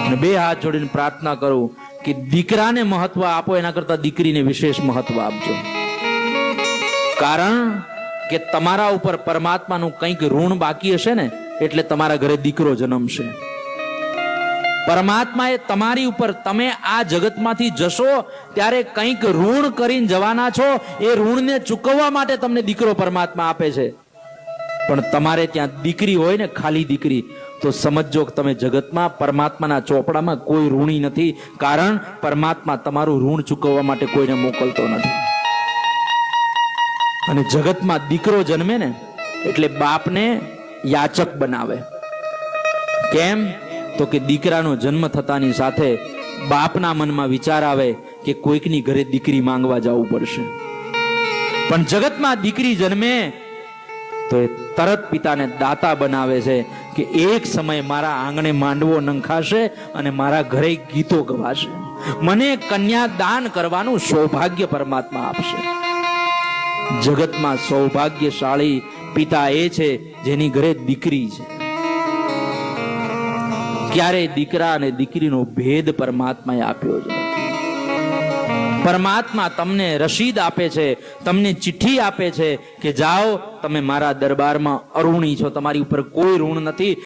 અને બે હાથ જોડીને પ્રાર્થના કરું કે દીકરાને મહત્વ આપો એના કરતા દીકરીને વિશેષ મહત્વ આપજો. કારણ કે તમારા ઉપર પરમાત્માનું કંઈક ઋણ બાકી હશે ને એટલે તમારા ઘરે દીકરો જન્મશે. પરમાત્માએ તમારી ઉપર, તમે આ જગતમાંથી જશો ત્યારે કંઈક ઋણ કરીને જવાના છો. એ ઋણને ચૂકવવા માટે તમને દીકરો પરમાત્મા આપે છે. પણ તમારે ત્યાં દીકરી હોય ને, ખાલી દીકરી, તો સમજો કે તમે જગતમાં પરમાત્માના ચોપડામાં કોઈ ઋણી નથી. કારણ પરમાત્મા તમારું ઋણ ચૂકવવા માટે કોઈને મોકલતો નથી. અને જગતમાં દીકરો જન્મે ને એટલે બાપને યાચક બનાવે. કેમ? તો કે દીકરાનો જન્મ થતાની સાથે બાપના મનમાં વિચાર આવે કે કોઈકની ઘરે દીકરી માંગવા જવું પડશે. પણ જગતમાં દીકરી જન્મે તો એ તરત પિતાને દાતા બનાવે છે કે એક સમય મારા આંગણે માંડવો નંખાશે અને મારા ઘરે ગીતો ગવાશે. મને કન્યા દાન કરવાનું સૌભાગ્ય પરમાત્મા આપશે. જગતમાં સૌભાગ્યશાળી પિતા એ છે જેની ઘરે દીકરી છે. ક્યારે દીકરા અને દીકરીનો ભેદ પરમાત્માએ આપ્યો છે. પરમાત્મા તમને રસીદ આપે છે, તમને ચિઠ્ઠી આપે છે કે જાઓ, તમે મારા દરબારમાં અઋણી છો, તમારી ઉપર કોઈ ઋણ નથી.